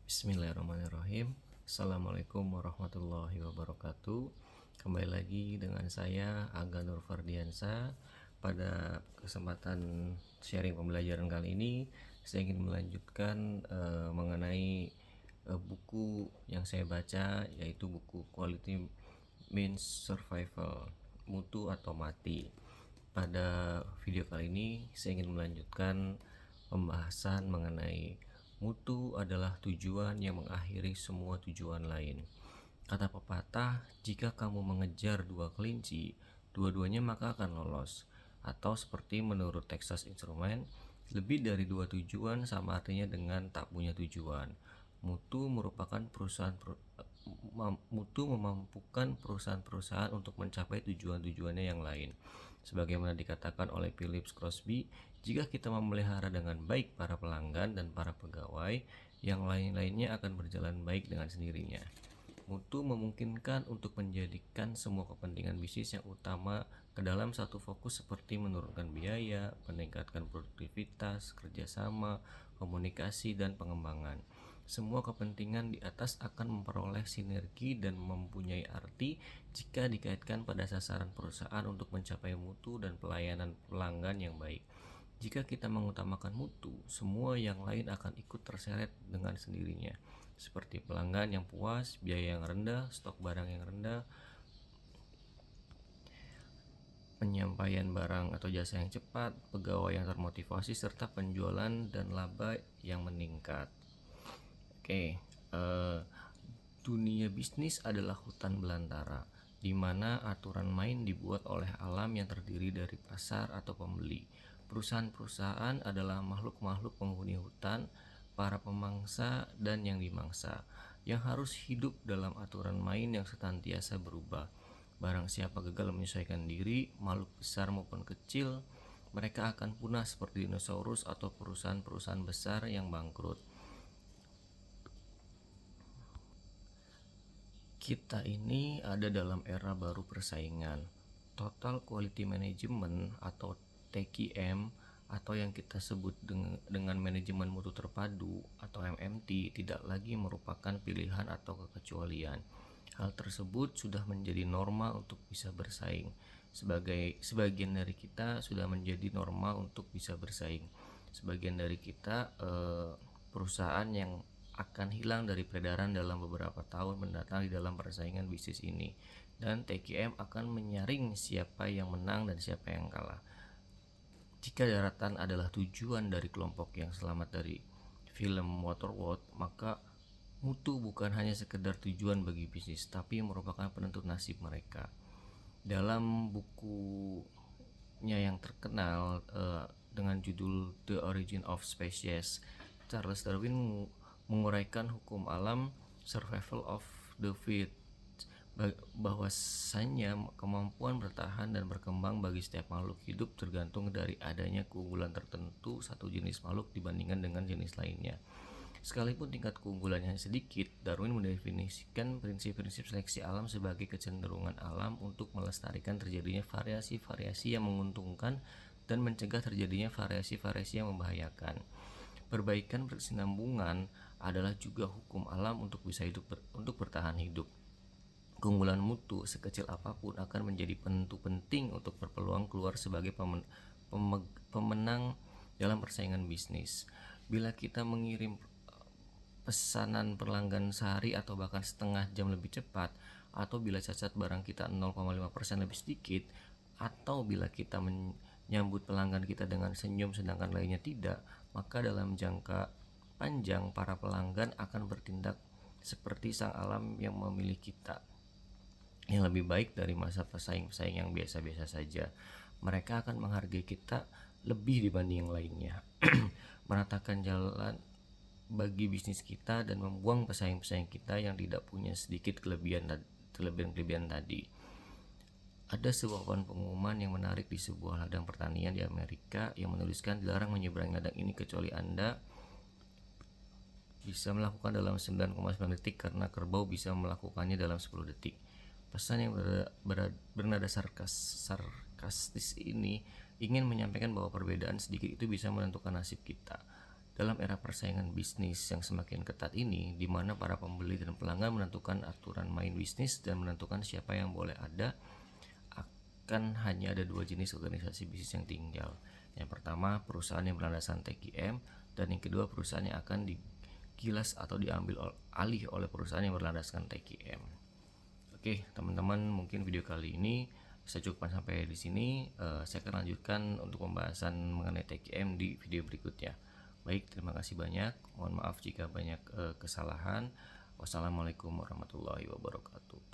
Bismillahirrahmanirrahim. Assalamualaikum warahmatullahi wabarakatuh. Kembali lagi dengan saya Aga Nur Fardiansa. Pada kesempatan sharing pembelajaran kali ini, saya ingin melanjutkan mengenai buku yang saya baca, yaitu buku Quality Means Survival, Mutu atau Mati. Pada video kali ini saya ingin melanjutkan pembahasan mengenai mutu adalah tujuan yang mengakhiri semua tujuan lain. Kata pepatah, jika kamu mengejar dua kelinci, dua-duanya maka akan lolos. Atau seperti menurut Texas Instruments, lebih dari dua tujuan sama artinya dengan tak punya tujuan. Mutu merupakan mutu memampukan perusahaan-perusahaan untuk mencapai tujuan-tujuannya yang lain. Sebagaimana dikatakan oleh Phillips Crosby, jika kita memelihara dengan baik para pelanggan dan para pegawai, yang lain-lainnya akan berjalan baik dengan sendirinya. Mutu memungkinkan untuk menjadikan semua kepentingan bisnis yang utama ke dalam satu fokus seperti menurunkan biaya, meningkatkan produktivitas, kerjasama, komunikasi, dan pengembangan. Semua kepentingan di atas akan memperoleh sinergi dan mempunyai arti jika dikaitkan pada sasaran perusahaan untuk mencapai mutu dan pelayanan pelanggan yang baik. Jika kita mengutamakan mutu, semua yang lain akan ikut terseret dengan sendirinya, seperti pelanggan yang puas, biaya yang rendah, stok barang yang rendah, penyampaian barang atau jasa yang cepat, pegawai yang termotivasi, serta penjualan dan laba yang meningkat. Dunia bisnis adalah hutan belantara, di mana aturan main dibuat oleh alam yang terdiri dari pasar atau pembeli. Perusahaan-perusahaan adalah makhluk-makhluk penghuni hutan, para pemangsa dan yang dimangsa, yang harus hidup dalam aturan main yang senantiasa berubah. Barang siapa gagal menyesuaikan diri, makhluk besar maupun kecil, mereka akan punah seperti dinosaurus atau perusahaan-perusahaan besar yang bangkrut. Kita ini ada dalam era baru persaingan. Total Quality Management atau TQM atau yang kita sebut dengan manajemen mutu terpadu atau MMT tidak lagi merupakan pilihan atau kekecualian. Hal tersebut sudah menjadi normal untuk bisa bersaing. Sebagian dari kita sudah menjadi normal untuk bisa bersaing. Sebagian dari kita perusahaan yang akan hilang dari peredaran dalam beberapa tahun mendatang di dalam persaingan bisnis ini, dan TQM akan menyaring siapa yang menang dan siapa yang kalah. Jika daratan adalah tujuan dari kelompok yang selamat dari film Waterworld, maka mutu bukan hanya sekedar tujuan bagi bisnis, tapi merupakan penentu nasib mereka. Dalam bukunya yang terkenal dengan judul The Origin of Species, Charles Darwin menguraikan hukum alam survival of the fit, bahwasanya kemampuan bertahan dan berkembang bagi setiap makhluk hidup tergantung dari adanya keunggulan tertentu satu jenis makhluk dibandingkan dengan jenis lainnya. Sekalipun tingkat keunggulannya sedikit, Darwin mendefinisikan prinsip-prinsip seleksi alam sebagai kecenderungan alam untuk melestarikan terjadinya variasi-variasi yang menguntungkan dan mencegah terjadinya variasi-variasi yang membahayakan. Perbaikan berkesinambungan adalah juga hukum alam untuk bisa untuk bertahan hidup. Keunggulan mutu sekecil apapun akan menjadi penentu penting untuk berpeluang keluar sebagai pemenang dalam persaingan bisnis. Bila kita mengirim pesanan pelanggan sehari atau bahkan setengah jam lebih cepat, atau bila cacat barang kita 0,5% lebih sedikit, atau bila kita menyambut pelanggan kita dengan senyum sedangkan lainnya tidak, maka dalam jangka panjang para pelanggan akan bertindak seperti sang alam yang memilih kita yang lebih baik dari masa pesaing-pesaing yang biasa-biasa saja. Mereka akan menghargai kita lebih dibanding yang lainnya, meratakan jalan bagi bisnis kita dan membuang pesaing-pesaing kita yang tidak punya sedikit kelebihan tadi. Ada sebuah pengumuman yang menarik di sebuah ladang pertanian di Amerika yang menuliskan dilarang menyeberangi ladang ini kecuali Anda bisa melakukan dalam 9,9 detik karena kerbau bisa melakukannya dalam 10 detik. Pesan yang bernada sarkastis ini ingin menyampaikan bahwa perbedaan sedikit itu bisa menentukan nasib kita. Dalam era persaingan bisnis yang semakin ketat ini, di mana para pembeli dan pelanggan menentukan aturan main bisnis dan menentukan siapa yang boleh ada, akan hanya ada dua jenis organisasi bisnis yang tinggal. Yang pertama, perusahaan yang berlandaskan TQM, dan yang kedua, perusahaan yang akan digilas atau diambil alih oleh perusahaan yang berlandaskan TQM. Oke, teman-teman, mungkin video kali ini saya cukupkan sampai di sini. Saya akan lanjutkan untuk pembahasan mengenai TQM di video berikutnya. Baik, terima kasih banyak. Mohon maaf jika banyak kesalahan. Wassalamualaikum warahmatullahi wabarakatuh.